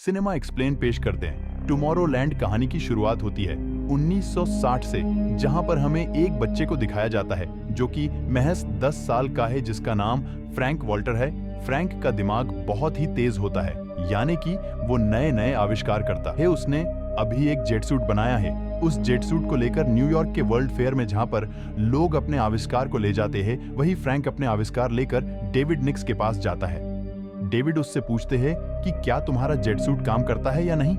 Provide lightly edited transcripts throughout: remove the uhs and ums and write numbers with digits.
Cinema explain पेश करते हैं। टुमारोलैंड कहानी की शुरुआत होती है 1960 से, जहां पर हमें एक बच्चे को दिखाया जाता है जो कि महज 10 साल का है, जिसका नाम फ्रैंक वॉल्टर है। फ्रैंक का दिमाग बहुत ही तेज होता है, यानी कि वो नए नए आविष्कार करता है। उसने अभी एक जेट सूट बनाया है। उस जेट सूट को लेकर न्यूयॉर्क के वर्ल्ड फेयर में जहां पर लोग अपने आविष्कार को ले जाते हैं, वही फ्रैंक अपने आविष्कार लेकर डेविड निक्स के पास जाता है। डेविड उससे पूछते हैं कि क्या तुम्हारा जेट सूट काम करता है या नहीं।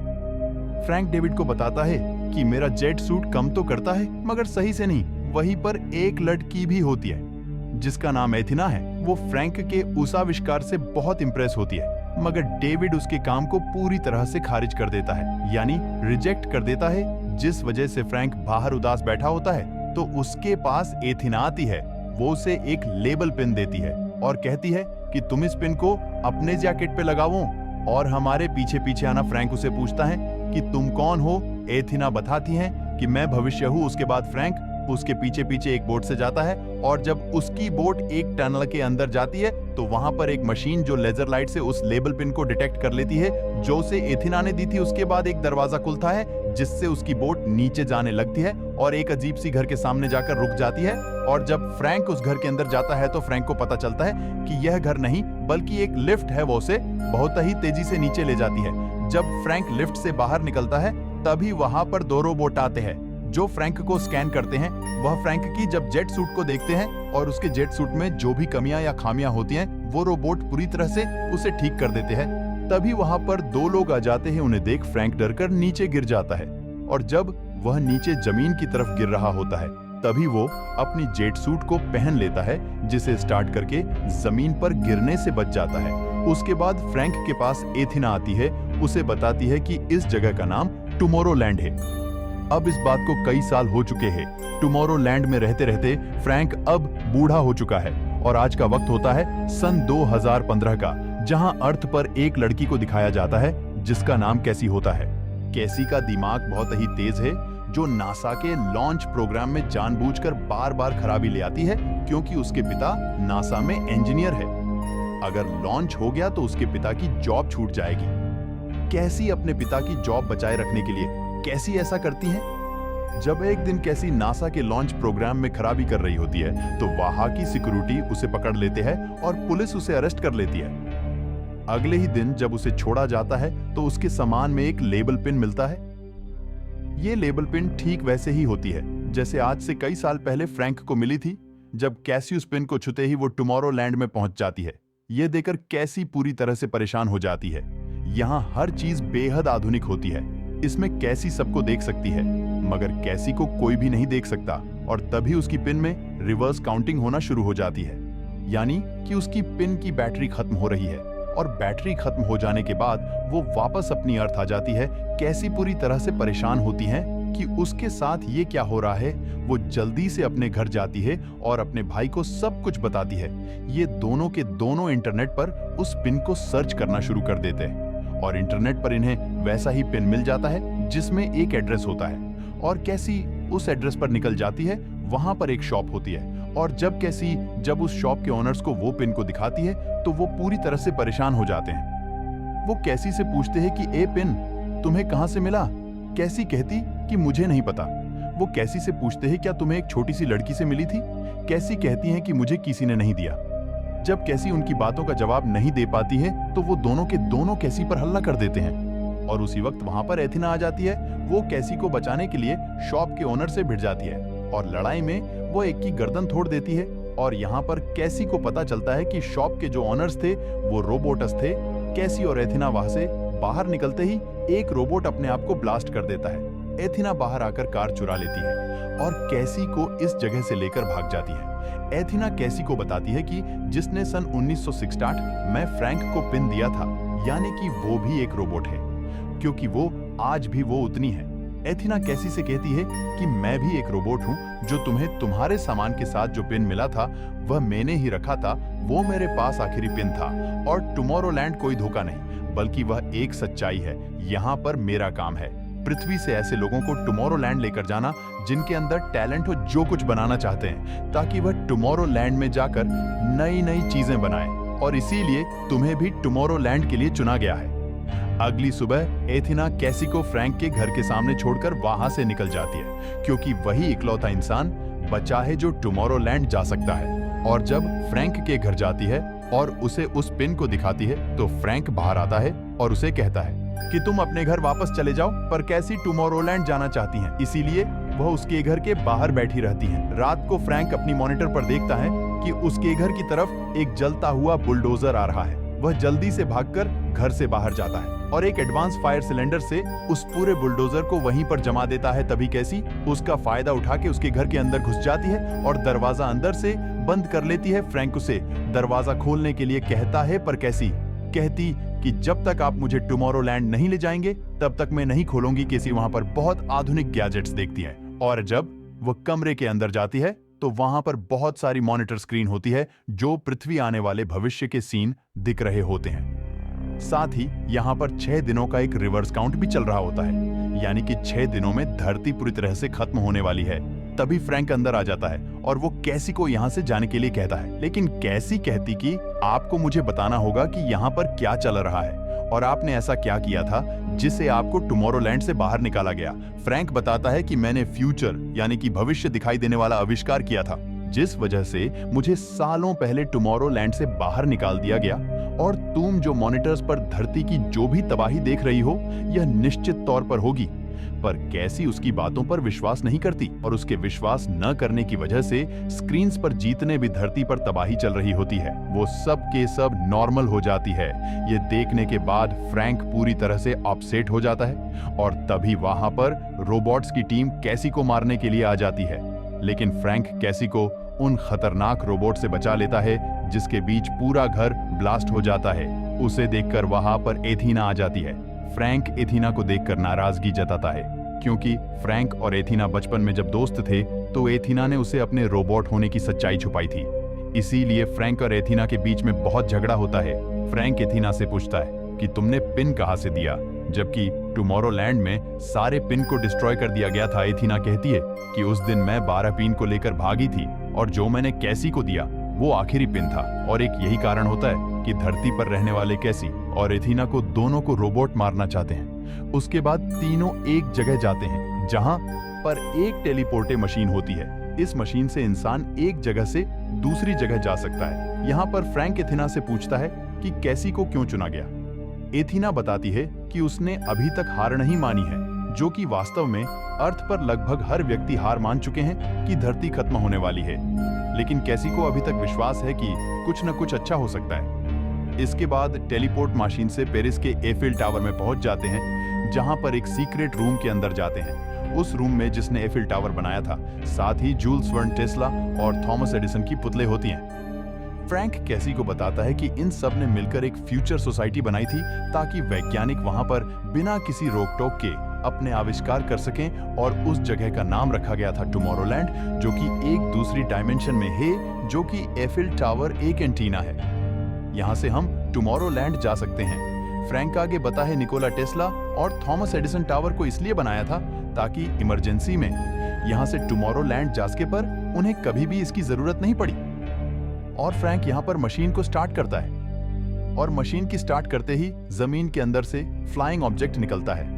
फ्रैंक डेविड को बताता है कि मेरा जेट सूट काम तो करता है, मगर सही से नहीं। वहीं पर एक लड़की भी होती है जिसका नाम एथिना है। वो फ्रैंक के उस आविष्कार से बहुत इंप्रेस होती है, मगर डेविड उसके काम को पूरी तरह से खारिज कर देता है, यानी रिजेक्ट कर देता है। जिस वजह से फ्रैंक बाहर उदास बैठा होता है तो उसके पास एथिना आती है। वो उसे एक लेबल पेन देती है और कहती है कि तुम इस पेन को अपने जैकेट पे लगाओ और हमारे पीछे पीछे आना। फ्रैंक उसे पूछता है कि तुम कौन हो। एथिना बताती है कि मैं भविष्य हूँ। उसके बाद फ्रैंक उसके पीछे पीछे एक बोट से जाता है और जब उसकी बोट एक टनल के अंदर जाती है तो वहां पर एक मशीन जो लेजर लाइट से उस लेबल पिन को डिटेक्ट कर लेती है जो उसे एथिना ने दी थी। उसके बाद एक दरवाजा खुलता है जिससे उसकी बोट नीचे जाने लगती है और एक अजीब सी घर के सामने जाकर रुक जाती है। और जब फ्रैंक उस घर के अंदर जाता है तो फ्रैंक को पता चलता है कि यह घर नहीं बल्कि एक लिफ्ट है। वो उसे बहुत ही तेजी से नीचे ले जाती है। जब फ्रैंक लिफ्ट से बाहर निकलता है तभी वहां पर 2 रोबोट आते हैं जो फ्रैंक को स्कैन करते हैं। वह फ्रैंक की जब जेट सूट को देखते हैं और उसके जेट सूट में जो भी कमियां या खामियां होती हैं वो रोबोट पूरी तरह से उसे ठीक कर देते हैं। तभी वहां पर 2 लोग आ जाते हैं। उन्हें देख फ्रैंक डरकर नीचे गिर जाता है और जब वह नीचे जमीन की तरफ गिर रहा होता है तभी वो अपनी जेट सूट को पहन लेता है, जिसे स्टार्ट करके जमीन पर गिरने से बच जाता है। उसके बाद फ्रैंक के पास एथिना आती है। उसे बताती है कि इस जगह का नाम टुमारोलैंड है। अब इस बात को कई साल हो चुके हैं। टुमारोलैंड में रहते रहते फ्रैंक अब बूढ़ा हो चुका है और आज का वक्त होता है सन 2015 का, जहां अर्थ पर एक लड़की को दिखाया जाता है जिसका नाम कैसी होता है। कैसी का दिमाग बहुत ही तेज है, जो नासा के लॉन्च प्रोग्राम में जानबूझकर बार बार खराबी ले आती है, क्योंकि उसके पिता नासा में इंजीनियर है। अगर लॉन्च हो गया तो उसके पिता की जॉब छूट जाएगी। कैसी अपने पिता की जॉब बचाए रखने के लिए कैसी ऐसा करती है। जब एक दिन कैसी नासा के लॉन्च प्रोग्राम में खराबी कर रही होती है तो वहां की सिक्योरिटी उसे पकड़ लेते हैं और पुलिस उसे अरेस्ट कर लेती है। अगले ही दिन जब उसे छोड़ा जाता है तो उसके सामान में एक लेबल पिन मिलता है। ये लेबल पिन ठीक वैसे ही होती है जैसे आज से कई साल पहले फ्रैंक को मिली थी। जब कैसी उस पिन को छूते ही वो टुमारोलैंड में पहुंच जाती है। ये देखकर कैसी पूरी तरह से परेशान हो जाती है। यहाँ हर चीज बेहद आधुनिक होती है। इसमें कैसी सबको देख सकती है, मगर कैसी को कोई भी नहीं देख सकता। और तभी उसकी पिन में रिवर्स काउंटिंग होना शुरू हो जाती है, यानी कि उसकी पिन की बैटरी खत्म हो रही है। और बैटरी खत्म हो जाने के बाद वो वापस अपनी अर्थ आ जाती है। कैसी पूरी तरह से परेशान होती है कि उसके साथ ये क्या हो रहा है। वो जल्दी से अपने घर जाती है और अपने भाई को सब कुछ बताती है। ये दोनों के दोनों इंटरनेट पर उस पिन को सर्च करना शुरू कर देते हैं और इंटरनेट पर इन्हें वैसा ही पिन मिल जाता है जिसमें एक एड्रेस होता है। और कैसी उस एड्रेस पर निकल जाती है। वहां पर एक शॉप होती है और जब कैसी उस शॉप के ओनर्स को वो पिन को दिखाती है तो वो पूरी तरह से परेशान हो जाते हैं। वो कैसी से पूछते हैं कि ए पिन तुम्हें कहां से मिला। कैसी कहती कि मुझे नहीं पता। वो कैसी से पूछते हैं क्या तुम्हें एक छोटी सी लड़की से मिली थी। कैसी कहती है कि मुझे किसी ने नहीं दिया। जब कैसी उनकी बातों का जवाब नहीं दे पाती है तो वो दोनों के दोनों कैसी पर हल्ला कर देते हैं। और उसी वक्त वहां पर एथिना आ जाती है। वो कैसी को बचाने के लिए शॉप के ओनर से भिड़ जाती है और लड़ाई में वो एक की गर्दन तोड़ देती है। और यहाँ पर कैसी को पता चलता है कि शॉप के जो ओनर्स थे वो रोबोट्स थे। कैसी और एथिना वहां से बाहर निकलते ही एक रोबोट अपने आप को ब्लास्ट कर देता है। एथिना बाहर आकर कार चुरा लेती है और कैसी को इस जगह से लेकर भाग जाती है। एथिना कैसी को बताती है कि जिसने सन 1968 में फ्रैंक को पिन दिया था, यानी कि वो भी एक रोबोट है, क्योंकि वो आज भी वो उतनी है। एथिना कैसी से कहती है कि मैं भी एक रोबोट हूँ, जो तुम्हें तुम्हारे सामान के साथ जो पिन मिला था वह मैंने ही रखा था। वो मेरे पास आखिरी पिन था और टुमारोलैंड कोई धोखा नहीं बल्कि वह एक सच्चाई है। यहाँ पर मेरा काम है पृथ्वी से ऐसे लोगों को टुमारोलैंड लेकर जाना जिनके अंदर टैलेंट हो, जो कुछ बनाना चाहते हैं, ताकि वह टुमारोलैंड में जाकर नई नई चीजें बनाएं। और इसीलिए तुम्हें भी टुमारोलैंड के लिए चुना गया है। अगली सुबह एथिना कैसी को फ्रैंक के घर के सामने छोड़कर वहां से निकल जाती है, क्योंकि वही इकलौता इंसान बचा है जो टुमारोलैंड जा सकता है। और जब फ्रैंक के घर जाती है और उसे उस पिन को दिखाती है तो फ्रैंक बाहर आता है और उसे कहता है कि तुम अपने घर वापस चले जाओ, पर कैसी टुमारोलैंड जाना चाहती हैं, इसीलिए वह उसके घर के बाहर बैठी रहती है। रात को फ्रैंक अपनी मॉनिटर पर देखता है कि उसके घर की तरफ एक जलता हुआ बुलडोजर आ रहा है। वह जल्दी से भागकर घर से बाहर जाता है और एक एडवांस फायर सिलेंडर से उस पूरे बुलडोजर को वहीं पर जमा देता है। तभी कैसी उसका फायदा उठा के उसके घर के अंदर घुस जाती है और दरवाजा अंदर से बंद कर लेती है। फ्रैंक उसे दरवाजा खोलने के लिए कहता है, पर कैसी कहती कि जब तक आप मुझे टुमारोलैंड नहीं ले जाएंगे तब तक मैं नहीं खोलूंगी। कैसी वहां पर बहुत आधुनिक गैजेट्स देखती है और जब वह कमरे के अंदर जाती है तो वहां पर बहुत सारी मॉनिटर स्क्रीन होती है जो पृथ्वी आने वाले भविष्य के सीन दिख रहे होते हैं। साथ ही यहाँ पर 6 दिनों का एक रिवर्स काउंट भी चल रहा होता है, यानी कि 6 दिनों में धरती पूरी तरह से खत्म होने वाली है। तभी फ्रैंक अंदर आ जाता है और वो कैसी को यहाँ से जाने के लिए कहता है, लेकिन कैसी कहती कि आपको मुझे बताना होगा कि यहाँ पर क्या चल रहा है और आपने ऐसा क्या किया था जिसे आपको टुमारोलैंड से बाहर निकाला गया। फ्रैंक बताता है कि मैंने फ्यूचर यानी कि भविष्य दिखाई देने वाला आविष्कार किया था, जिस वजह से मुझे सालों पहले टुमारोलैंड से बाहर निकाल दिया गया। और तुम जो मॉनिटर्स पर धरती की जो भी तबाही देख रही हो यह निश्चित तौर पर होगी। पर कैसी उसकी बातों पर विश्वास नहीं करती और उसके विश्वास न करने की वजह से स्क्रीन्स पर जितने भी धरती पर तबाही चल रही होती है वो सब के सब नॉर्मल हो जाती है। ये देखने के बाद फ्रैंक पूरी तरह से अपसेट हो जाता है और तभी वहां पर रोबोट्स की टीम कैसी को मारने के लिए आ जाती है, लेकिन फ्रैंक कैसी को उन खतरनाक रोबोट से बचा लेता है जिसके बीच पूरा घर ब्लास्ट हो जाता है। उसे देखकर वहां पर एथीना आ जाती है। फ्रैंक एथीना को देखकर नाराजगी जताता है, क्योंकि फ्रैंक और एथीना बचपन में जब दोस्त थे तो एथीना ने उसे अपने रोबोट होने की सच्चाई छुपाई थी। इसीलिए फ्रैंक और एथीना के बीच में बहुत झगड़ा होता है। फ्रैंक एथीना से पूछता है कि तुमने पिन कहां से दिया, जबकि टुमारोलैंड में सारे पिन को डिस्ट्रॉय कर दिया गया था। एथीना कहती है कि उस दिन मैं 12 पिन को लेकर भागी थी और जो मैंने कैसी को दिया वो आखिरी पिन था, और एक यही कारण होता है कि धरती पर रहने वाले कैसी और एथीना को दोनों को रोबोट मारना चाहते हैं। उसके बाद तीनों एक जगह जाते हैं जहां पर एक टेलीपोर्टे मशीन होती है। इस मशीन से इंसान एक जगह से दूसरी जगह जा सकता है। यहाँ पर फ्रैंक एथीना से पूछता है कि कैसी को क्यों चुना गया। एथीना बताती है कि उसने अभी तक हार नहीं मानी है, जो कि वास्तव में अर्थ पर लगभग हर व्यक्ति हार मान चुके हैं कि धरती खत्म होने वाली है, लेकिन कैसी को अभी तक विश्वास है कि कुछ न कुछ अच्छा हो सकता है। इसके बाद टेलीपोर्ट मशीन से पेरिस के एफिल टावर में पहुंच जाते हैं, जहां पर एक सीक्रेट रूम के अंदर जाते हैं। उस रूम में जिसने एफिल टावर बनाया था, साथ ही जूल्स वर्न टेस्ला और थॉमस एडिसन की पुतले होती हैं। फ्रैंक कैसी को बताता है कि इन सब ने मिलकर एक फ्यूचर सोसाइटी बनाई थी ताकि वैज्ञानिक वहां पर बिना किसी रोक टोक के अपने आविष्कार कर सकें, और उस जगह का नाम रखा गया था टुमारोलैंड, जो कि एक दूसरी डायमेंशन में है, जो कि एफिल टावर एक एंटीना है। यहाँ से हम टुमारोलैंड जा सकते हैं। फ्रैंक आगे बता है निकोला टेस्ला और थॉमस एडिसन टावर को इसलिए बनाया था ताकि इमरजेंसी में यहाँ से टुमारोलैंड जा सके, पर उन्हें कभी भी इसकी जरूरत नहीं पड़ी। और फ्रैंक यहाँ पर मशीन को स्टार्ट करता है और मशीन की स्टार्ट करते ही जमीन के अंदर से फ्लाइंग ऑब्जेक्ट निकलता है।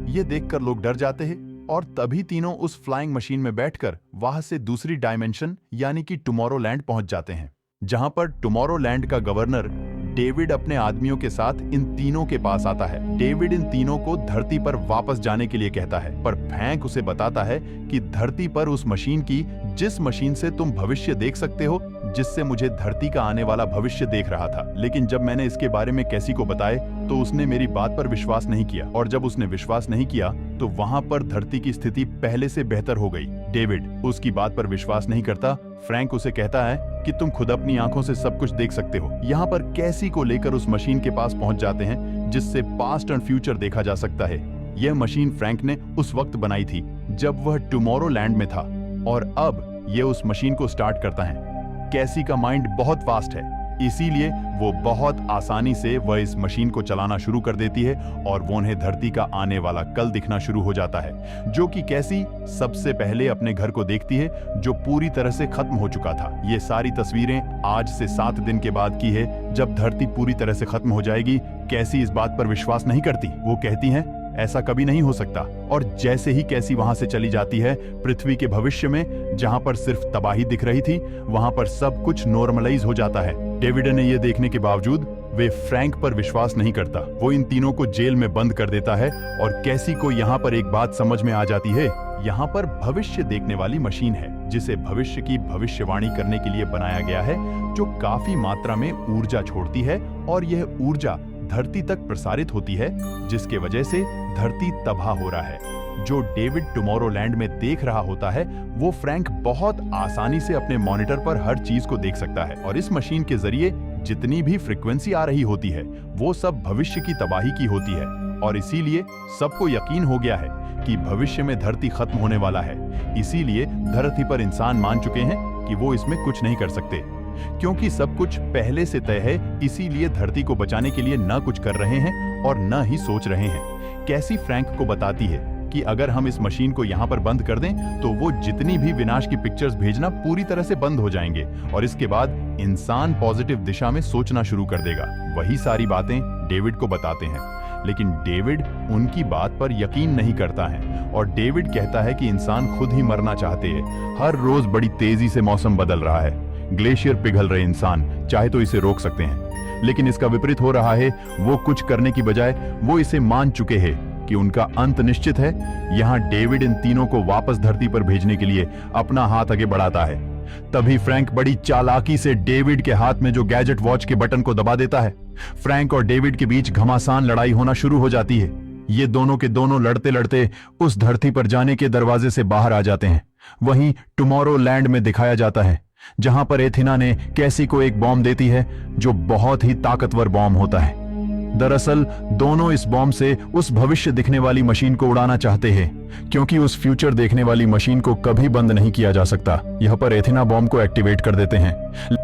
ये देखकर लोग डर जाते हैं और तभी तीनों उस फ्लाइंग मशीन में बैठकर वहां से दूसरी डायमेंशन यानी कि टुमारोलैंड पहुंच जाते हैं, जहां पर टुमारोलैंड का गवर्नर डेविड अपने आदमियों के साथ इन तीनों के पास आता है। डेविड इन तीनों को धरती पर वापस जाने के लिए कहता है, पर फ्रैंक उसे बताता है कि धरती पर उस मशीन की, जिस मशीन से तुम भविष्य देख सकते हो, जिससे मुझे धरती का आने वाला भविष्य देख रहा था, लेकिन जब मैंने इसके बारे में कैसी को बताए तो उसने मेरी बात पर विश्वास नहीं किया, और जब उसने विश्वास नहीं किया तो वहां पर धरती की स्थिति पहले से बेहतर हो गई। डेविड उसकी बात पर विश्वास नहीं करता। फ्रैंक उसे कहता है कि तुम खुद अपनी आंखों से सब कुछ देख सकते हो। यहाँ पर कैसी को लेकर उस मशीन के पास पहुंच जाते हैं जिससे पास्ट एंड फ्यूचर देखा जा सकता है। यह मशीन फ्रैंक ने उस वक्त बनाई थी जब वह टुमारोलैंड में था, और अब यह उस मशीन को स्टार्ट करता है। कैसी का माइंड बहुत फास्ट है, इसीलिए वो बहुत आसानी से वह इस मशीन को चलाना शुरू कर देती है और वो उन्हें धरती का आने वाला कल दिखना शुरू हो जाता है, जो कि कैसी सबसे पहले अपने घर को देखती है जो पूरी तरह से खत्म हो चुका था। ये सारी तस्वीरें आज से 7 दिन के बाद की है, जब धरती पूरी तरह से खत्म हो जाएगी। कैसी इस बात पर विश्वास नहीं करती। वो कहती हैं ऐसा कभी नहीं हो सकता। और जैसे ही कैसी वहां से चली जाती है, पृथ्वी के भविष्य में जहां पर सिर्फ तबाही दिख रही थी, वहां पर सब कुछ नॉर्मलाइज हो जाता है। डेविड ने यह देखने के बावजूद वे फ्रैंक पर विश्वास नहीं करता। वो इन तीनों को जेल में बंद कर देता है और कैसी को यहाँ पर एक बात समझ में आ जाती है। यहाँ पर भविष्य देखने वाली मशीन है जिसे भविष्य की भविष्यवाणी करने के लिए बनाया गया है, जो काफी मात्रा में ऊर्जा छोड़ती है और यह ऊर्जा धरती तक प्रसारित होती है, जिसके वजह से धरती तबाह हो रहा है। जो डेविड टुमारोलैंड में देख रहा होता है, वो फ्रैंक बहुत आसानी से अपने मॉनिटर पर हर चीज को देख सकता है और इस मशीन के जरिए जितनी भी फ्रीक्वेंसी आ रही होती है, वो सब भविष्य की तबाही की होती है। और इसीलिए सबको यकीन हो गया है कि भविष्य में धरती खत्म होने वाला है। इसीलिए धरती पर इंसान मान चुके हैं कि वो इसमें कुछ नहीं कर सकते, क्योंकि सब कुछ पहले से तय है। इसीलिए धरती को बचाने के लिए न कुछ कर रहे हैं और न ही सोच रहे हैं। कैसी फ्रैंक को बताती है कि अगर हम इस मशीन को यहाँ पर बंद कर दें तो वो जितनी भी विनाश की पिक्चर्स भेजना पूरी तरह से बंद हो जाएंगे और इसके बाद इंसान पॉजिटिव दिशा में सोचना शुरू कर देगा। वही सारी बातें डेविड को बताते हैं, लेकिन डेविड उनकी बात पर यकीन नहीं करता है और डेविड कहता है कि इंसान खुद ही मरना चाहते हैं। हर रोज बड़ी तेजी से मौसम बदल रहा है, ग्लेशियर पिघल रहे, इंसान चाहे तो इसे रोक सकते हैं, लेकिन इसका विपरीत हो रहा है। वो कुछ करने की बजाय वो इसे मान चुके हैं कि उनका अंत निश्चित है। यहाँ डेविड इन तीनों को वापस धरती पर भेजने के लिए अपना हाथ आगे बढ़ाता है। तभी फ्रैंक बड़ी चालाकी से डेविड के हाथ में जो गैजेट वॉच के बटन को दबा देता है। फ्रैंक और डेविड के बीच घमासान लड़ाई होना शुरू हो जाती है। ये दोनों के दोनों लड़ते लड़ते उस धरती पर जाने के दरवाजे से बाहर आ जाते हैं। वहीं टुमारोलैंड में दिखाया जाता है, जहां पर एथिना ने कैसी को एक बॉम्ब देती है जो बहुत ही ताकतवर बॉम्ब होता है। दरअसल दोनों इस बॉम्ब से उस भविष्य दिखने वाली मशीन को उड़ाना चाहते हैं, क्योंकि उस फ्यूचर देखने वाली मशीन को कभी बंद नहीं किया जा सकता। यहां पर एथिना बॉम्ब को एक्टिवेट कर देते हैं।